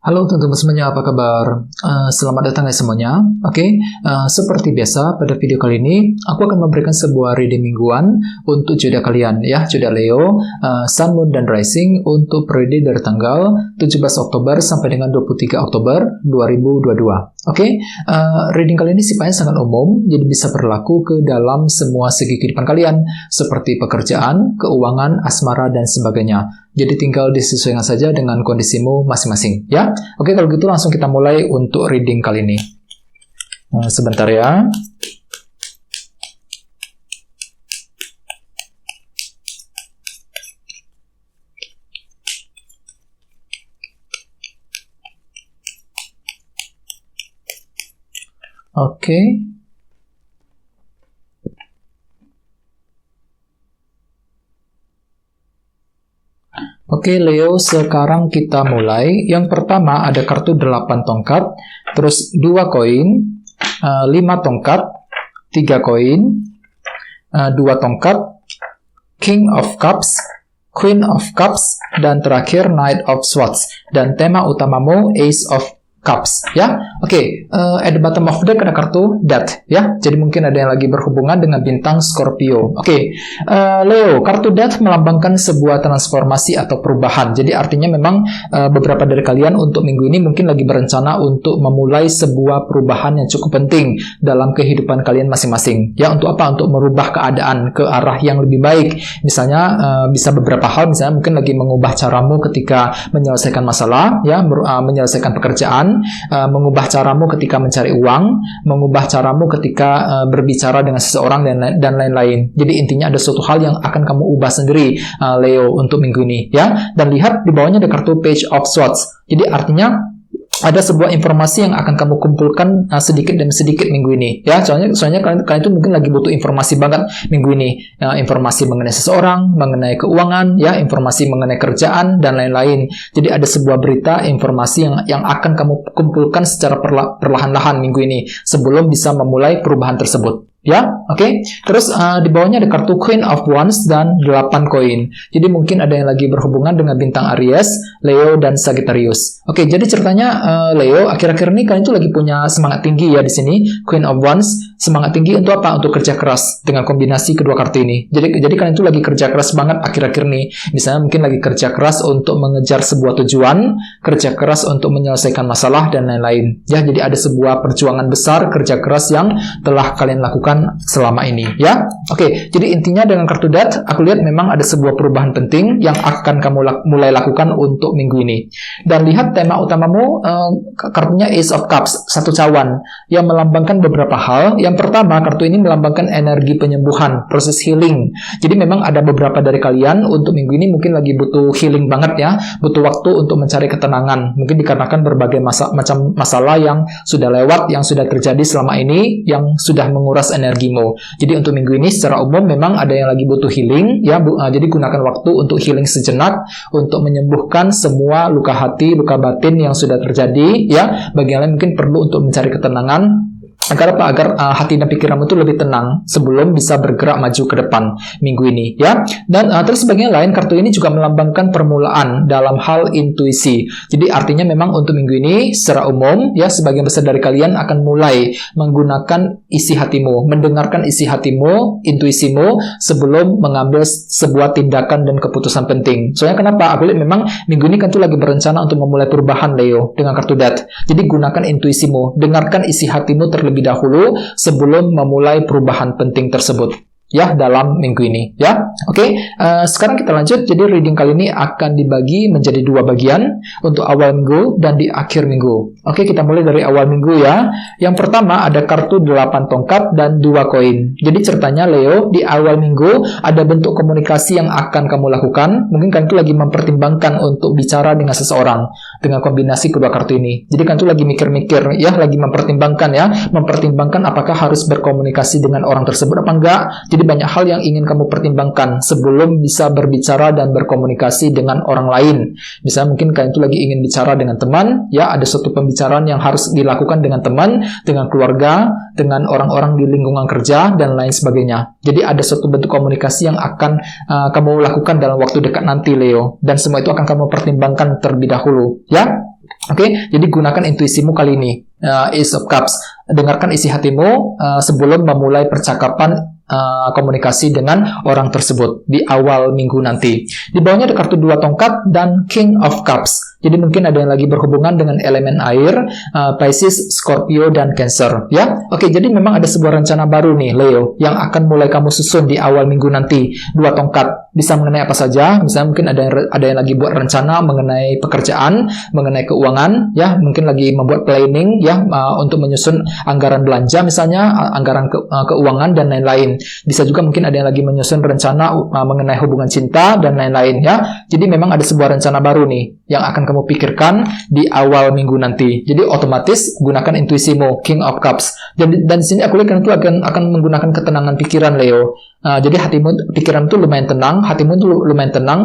Halo teman-teman semuanya, apa kabar? Selamat datang guys semuanya. Seperti biasa pada video kali ini aku akan memberikan sebuah reading mingguan untuk zodiak kalian ya, zodiak Leo, Sun, Moon, dan Rising untuk periode dari tanggal 17 Oktober sampai dengan 23 Oktober 2022. Reading kali ini sifatnya sangat umum, jadi bisa berlaku ke dalam semua segi kehidupan kalian seperti pekerjaan, keuangan, asmara, dan sebagainya. Jadi tinggal disesuaikan saja dengan kondisimu masing-masing ya. Oke, kalau gitu langsung kita mulai untuk reading kali ini. Sebentar ya. Oke. Oke Leo, sekarang kita mulai. Yang pertama ada kartu 8 tongkat, terus 2 koin, 5 tongkat, 3 koin, 2 tongkat, King of Cups, Queen of Cups, dan terakhir Knight of Swords. Dan tema utamamu Ace of Cups ya. At the bottom of deck ada kartu Death ya. Jadi mungkin ada yang lagi berhubungan dengan bintang Scorpio. Leo, kartu Death melambangkan sebuah transformasi atau perubahan. Jadi artinya memang beberapa dari kalian untuk minggu ini mungkin lagi berencana untuk memulai sebuah perubahan yang cukup penting dalam kehidupan kalian masing-masing. Ya, untuk apa? Untuk merubah keadaan ke arah yang lebih baik. Misalnya bisa beberapa hal, misalnya mungkin lagi mengubah caramu ketika menyelesaikan masalah, ya, menyelesaikan pekerjaan, mengubah caramu ketika mencari uang, mengubah caramu ketika berbicara dengan seseorang dan lain-lain. Jadi intinya ada suatu hal yang akan kamu ubah sendiri, Leo, untuk minggu ini ya. Dan lihat di bawahnya ada kartu Page of Swords. Jadi artinya ada sebuah informasi yang akan kamu kumpulkan sedikit demi sedikit minggu ini ya. Soalnya kalian itu mungkin lagi butuh informasi banget minggu ini, informasi mengenai seseorang, mengenai keuangan ya, informasi mengenai kerjaan dan lain-lain. Jadi ada sebuah berita, informasi yang akan kamu kumpulkan secara perlahan-lahan minggu ini sebelum bisa memulai perubahan tersebut ya. Terus di bawahnya ada kartu Queen of Wands dan 8 koin. Jadi mungkin ada yang lagi berhubungan dengan bintang Aries, Leo, dan Sagittarius. Jadi ceritanya Leo, akhir-akhir ini kalian tuh lagi punya semangat tinggi ya di sini. Queen of Wands, semangat tinggi untuk apa? Untuk kerja keras dengan kombinasi kedua kartu ini. Jadi kalian tuh lagi kerja keras banget akhir-akhir ini. Misalnya mungkin lagi kerja keras untuk mengejar sebuah tujuan, kerja keras untuk menyelesaikan masalah dan lain-lain. Ya, jadi ada sebuah perjuangan besar, kerja keras yang telah kalian lakukan selama ini ya. Jadi intinya dengan kartu Death aku lihat memang ada sebuah perubahan penting yang akan kamu mulai lakukan untuk minggu ini. Dan lihat tema utamamu, kartunya Ace of Cups, satu cawan yang melambangkan beberapa hal. Yang pertama, kartu ini melambangkan energi penyembuhan, proses healing. Jadi memang ada beberapa dari kalian untuk minggu ini mungkin lagi butuh healing banget ya, butuh waktu untuk mencari ketenangan. Mungkin dikarenakan berbagai macam masalah yang sudah lewat, yang sudah terjadi selama ini, yang sudah menguras energimu. Jadi untuk minggu ini secara umum memang ada yang lagi butuh healing ya, jadi gunakan waktu untuk healing sejenak untuk menyembuhkan semua luka hati, luka batin yang sudah terjadi ya. Bagi yang lain mungkin perlu untuk mencari ketenangan agar hati dan pikiranmu itu lebih tenang sebelum bisa bergerak maju ke depan minggu ini ya. Dan terus sebagian lain kartu ini juga melambangkan permulaan dalam hal intuisi. Jadi artinya memang untuk minggu ini secara umum ya, sebagian besar dari kalian akan mulai menggunakan isi hatimu, mendengarkan isi hatimu, intuisimu sebelum mengambil sebuah tindakan dan keputusan penting. Soalnya kenapa? Aku lihat memang minggu ini kan tuh lagi berencana untuk memulai perubahan Leo dengan kartu Death. Jadi gunakan intuisimu, dengarkan isi hatimu terlebih dahulu sebelum memulai perubahan penting tersebut ya dalam minggu ini ya. Sekarang kita lanjut. Jadi reading kali ini akan dibagi menjadi dua bagian, untuk awal minggu dan di akhir minggu. Kita mulai dari awal minggu ya. Yang pertama ada kartu 8 tongkat dan 2 koin. Jadi ceritanya Leo, di awal minggu ada bentuk komunikasi yang akan kamu lakukan. Mungkin kalian tuh lagi mempertimbangkan untuk bicara dengan seseorang dengan kombinasi kedua kartu ini. Jadi kalian tuh lagi mikir-mikir ya, lagi mempertimbangkan apakah harus berkomunikasi dengan orang tersebut apa enggak. Jadi banyak hal yang ingin kamu pertimbangkan sebelum bisa berbicara dan berkomunikasi dengan orang lain. Misalnya mungkin kalian itu lagi ingin bicara dengan teman, ya ada suatu pembicaraan yang harus dilakukan dengan teman, dengan keluarga, dengan orang-orang di lingkungan kerja, dan lain sebagainya. Jadi ada suatu bentuk komunikasi yang akan kamu lakukan dalam waktu dekat nanti, Leo. Dan semua itu akan kamu pertimbangkan terlebih dahulu, ya. Oke, jadi gunakan intuisimu kali ini. Ace of Cups. Dengarkan isi hatimu sebelum memulai percakapan komunikasi dengan orang tersebut di awal minggu nanti. Di bawahnya ada kartu 2 tongkat dan King of Cups. Jadi mungkin ada yang lagi berhubungan dengan elemen air, Pisces, Scorpio, dan Cancer. Ya, oke. Jadi memang ada sebuah rencana baru nih, Leo, yang akan mulai kamu susun di awal minggu nanti. 2 tongkat bisa mengenai apa saja. Misalnya mungkin ada yang lagi buat rencana mengenai pekerjaan, mengenai keuangan. Ya, mungkin lagi membuat planning ya untuk menyusun anggaran belanja, misalnya anggaran keuangan dan lain-lain. Bisa juga mungkin ada yang lagi menyusun rencana mengenai hubungan cinta dan lain-lain ya. Jadi memang ada sebuah rencana baru nih yang akan kamu pikirkan di awal minggu nanti. Jadi otomatis gunakan intuisimu, King of Cups. Dan di sini aku lihat kalian itu akan menggunakan ketenangan pikiran, Leo. Jadi pikiran itu lumayan tenang, hatimu itu lumayan tenang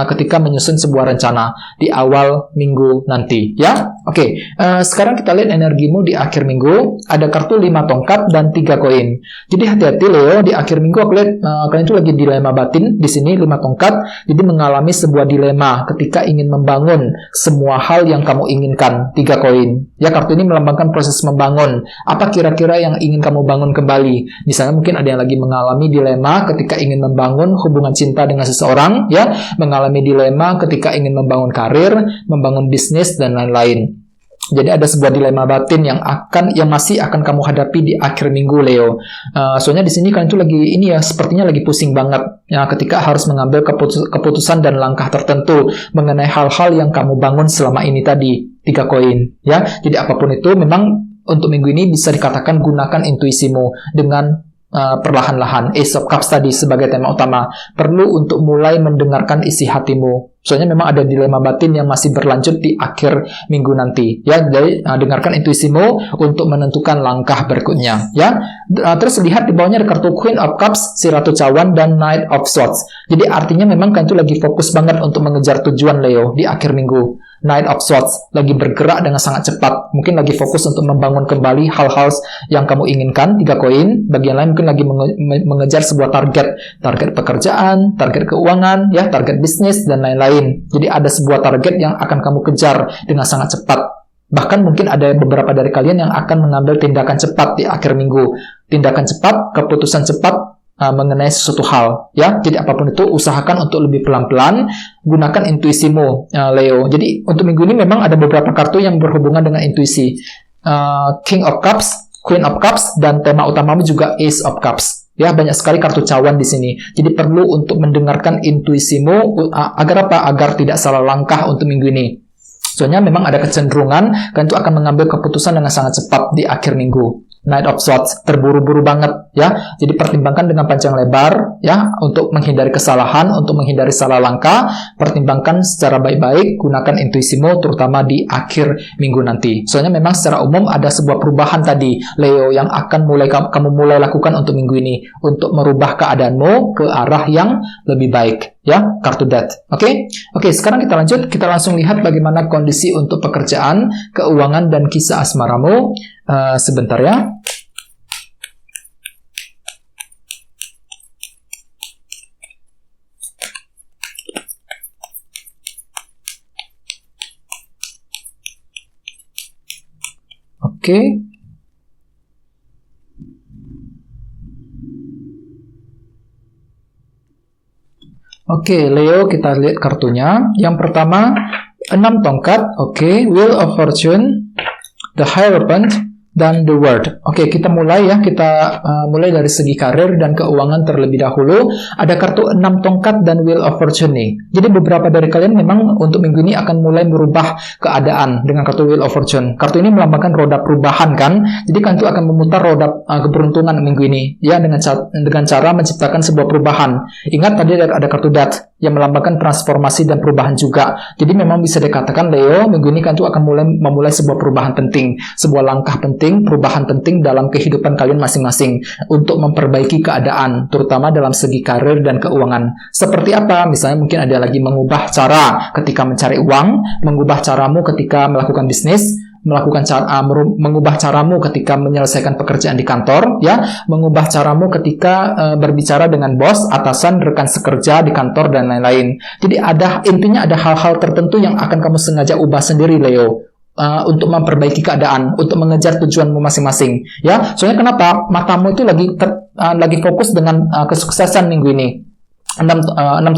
ketika menyusun sebuah rencana di awal minggu nanti, ya. Oke, sekarang kita lihat energimu di akhir minggu. Ada kartu 5 tongkat dan 3 koin. Jadi hati-hati, Leo, di akhir minggu aku lihat kalian itu lagi dilema batin. Di sini 5 tongkat, jadi mengalami sebuah dilema ketika ingin membangun semua hal yang kamu inginkan. 3 koin. Ya, kartu ini melambangkan proses membangun. Apa kira-kira yang ingin kamu bangun kembali? Misalnya mungkin ada yang lagi mengalami dilema ketika ingin membangun hubungan cinta dengan seseorang, ya, mengalami dilema ketika ingin membangun karir, membangun bisnis dan lain-lain. Jadi ada sebuah dilema batin yang masih akan kamu hadapi di akhir minggu, Leo. Soalnya di sini kalian tuh lagi ini ya, sepertinya lagi pusing banget ya ketika harus mengambil keputusan dan langkah tertentu mengenai hal-hal yang kamu bangun selama ini tadi. 3 koin, ya. Jadi apapun itu, memang untuk minggu ini bisa dikatakan gunakan intuisimu dengan perlahan-lahan. Ace of Cups tadi sebagai tema utama. Perlu untuk mulai mendengarkan isi hatimu. Soalnya memang ada dilema batin yang masih berlanjut di akhir minggu nanti. Ya, jadi dengarkan intuisimu untuk menentukan langkah berikutnya. Ya, terus lihat di bawahnya ada kartu Queen of Cups, si Ratu Cawan, dan Knight of Swords. Jadi artinya memang kalian itu lagi fokus banget untuk mengejar tujuan, Leo, di akhir minggu. Knight of Swords lagi bergerak dengan sangat cepat. Mungkin lagi fokus untuk membangun kembali hal-hal yang kamu inginkan. 3 koin. Bagian lain mungkin lagi mengejar sebuah target pekerjaan, target keuangan, ya, target bisnis dan lain-lain. Jadi ada sebuah target yang akan kamu kejar dengan sangat cepat. Bahkan mungkin ada beberapa dari kalian yang akan mengambil tindakan cepat di akhir minggu. Tindakan cepat, keputusan cepat mengenai sesuatu hal, ya. Jadi apapun itu, usahakan untuk lebih pelan-pelan, gunakan intuisimu, Leo. Jadi untuk minggu ini memang ada beberapa kartu yang berhubungan dengan intuisi. King of Cups, Queen of Cups, dan tema utamamu juga Ace of Cups. Ya, banyak sekali kartu cawan di sini. Jadi perlu untuk mendengarkan intuisimu agar apa? Agar tidak salah langkah untuk minggu ini. Soalnya memang ada kecenderungan kalian itu akan mengambil keputusan dengan sangat cepat di akhir minggu. Knight of Swords, terburu-buru banget, ya. Jadi pertimbangkan dengan panjang lebar, ya, untuk menghindari kesalahan, untuk menghindari salah langkah. Pertimbangkan secara baik-baik, gunakan intuisimu terutama di akhir minggu nanti. Soalnya memang secara umum ada sebuah perubahan tadi, Leo, yang akan kamu mulai lakukan untuk minggu ini untuk merubah keadaanmu ke arah yang lebih baik, ya. Kartu Death. Oke, sekarang kita lanjut, kita langsung lihat bagaimana kondisi untuk pekerjaan, keuangan, dan kisah asmaramu. Sebentar ya. Oke. Oke, Leo, kita lihat kartunya. Yang pertama, 6 tongkat. Oke, Wheel of Fortune, The Hierophant, dan The World. Oke, kita mulai ya. Kita mulai dari segi karir dan keuangan terlebih dahulu. Ada kartu 6 tongkat dan Wheel of Fortune nih. Jadi beberapa dari kalian memang untuk minggu ini akan mulai merubah keadaan dengan kartu Wheel of Fortune. Kartu ini melambangkan roda perubahan kan. Jadi kan itu akan memutar roda keberuntungan minggu ini ya, dengan cara menciptakan sebuah perubahan. Ingat tadi ada kartu Death yang melambangkan transformasi dan perubahan juga. Jadi memang bisa dikatakan, Leo, minggu ini kan itu akan memulai sebuah perubahan penting, sebuah langkah penting, perubahan penting dalam kehidupan kalian masing-masing untuk memperbaiki keadaan, terutama dalam segi karir dan keuangan. Seperti apa? Misalnya mungkin ada lagi mengubah cara ketika mencari uang, mengubah caramu ketika melakukan bisnis, mengubah caramu ketika menyelesaikan pekerjaan di kantor, ya, mengubah caramu ketika berbicara dengan bos, atasan, rekan sekerja di kantor dan lain-lain. Jadi intinya ada hal-hal tertentu yang akan kamu sengaja ubah sendiri, Leo, untuk memperbaiki keadaan, untuk mengejar tujuanmu masing-masing. Ya, soalnya kenapa? Matamu itu lagi fokus dengan kesuksesan minggu ini. 6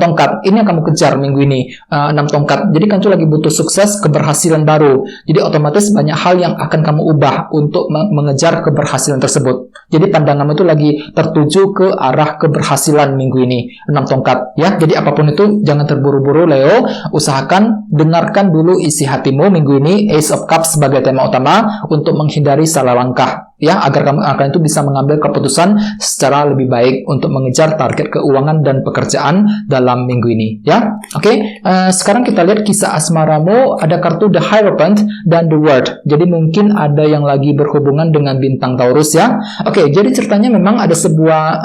tongkat, ini yang kamu kejar minggu ini, 6 tongkat. Jadi kan itu lagi butuh sukses, keberhasilan baru. Jadi otomatis banyak hal yang akan kamu ubah untuk mengejar keberhasilan tersebut. Jadi pandanganmu itu lagi tertuju ke arah keberhasilan minggu ini, 6 tongkat. Ya, jadi apapun itu jangan terburu-buru Leo. Usahakan dengarkan dulu isi hatimu minggu ini, Ace of Cups sebagai tema utama untuk menghindari salah langkah. Ya, agar kamu akan itu bisa mengambil keputusan secara lebih baik untuk mengejar target keuangan dan pekerjaan dalam minggu ini. Ya, oke. Sekarang kita lihat kisah asmaramu. Ada kartu The Hierophant dan The World. Jadi mungkin ada yang lagi berhubungan dengan bintang Taurus ya. Oke, jadi ceritanya memang ada sebuah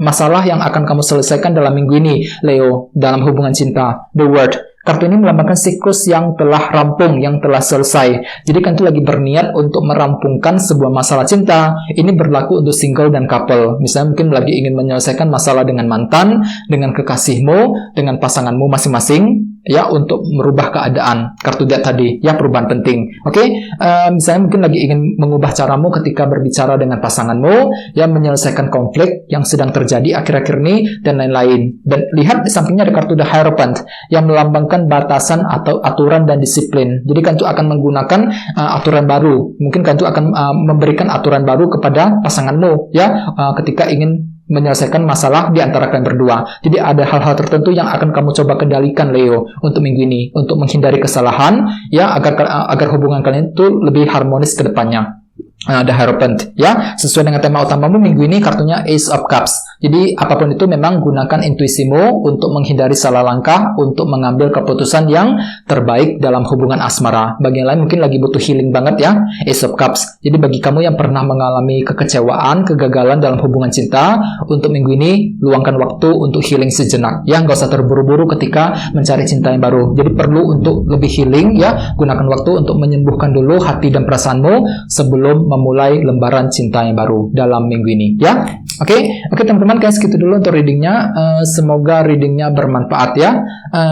masalah yang akan kamu selesaikan dalam minggu ini, Leo, dalam hubungan cinta. The World. Kartu ini melambangkan siklus yang telah rampung, yang telah selesai. Jadi kan itu lagi berniat untuk merampungkan sebuah masalah cinta. Ini berlaku untuk single dan couple. Misalnya mungkin lagi ingin menyelesaikan masalah dengan mantan, dengan kekasihmu, dengan pasanganmu masing-masing, ya, untuk merubah keadaan. Kartu dia tadi, ya, perubahan penting. Oke, misalnya mungkin lagi ingin mengubah caramu ketika berbicara dengan pasanganmu, ya, menyelesaikan konflik yang sedang terjadi akhir-akhir ini, dan lain-lain. Dan lihat di sampingnya ada kartu The Hierophant yang melambangkan batasan atau aturan dan disiplin. Jadi kan itu akan menggunakan aturan baru. Mungkin kan itu akan memberikan aturan baru kepada pasanganmu, ya, ketika ingin menyelesaikan masalah di antara kalian berdua. Jadi ada hal-hal tertentu yang akan kamu coba kendalikan, Leo, untuk minggu ini, untuk menghindari kesalahan, ya, agar hubungan kalian itu lebih harmonis ke depannya. The Hierophant, ya, sesuai dengan tema utamamu minggu ini kartunya Ace of Cups. Jadi apapun itu memang gunakan intuisimu untuk menghindari salah langkah, untuk mengambil keputusan yang terbaik dalam hubungan asmara. Bagi yang lain mungkin lagi butuh healing banget, ya, Ace of Cups. Jadi bagi kamu yang pernah mengalami kekecewaan, kegagalan dalam hubungan cinta, untuk minggu ini luangkan waktu untuk healing sejenak, ya, nggak usah terburu-buru ketika mencari cinta yang baru. Jadi perlu untuk lebih healing, ya, gunakan waktu untuk menyembuhkan dulu hati dan perasaanmu sebelum memulai lembaran cinta yang baru dalam minggu ini, ya. Oke, teman-teman, kayak segitu dulu untuk readingnya. Semoga readingnya bermanfaat, ya.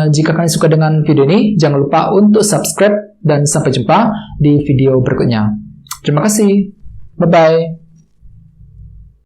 Jika kalian suka dengan video ini, jangan lupa untuk subscribe dan sampai jumpa di video berikutnya. Terima kasih. Bye-bye.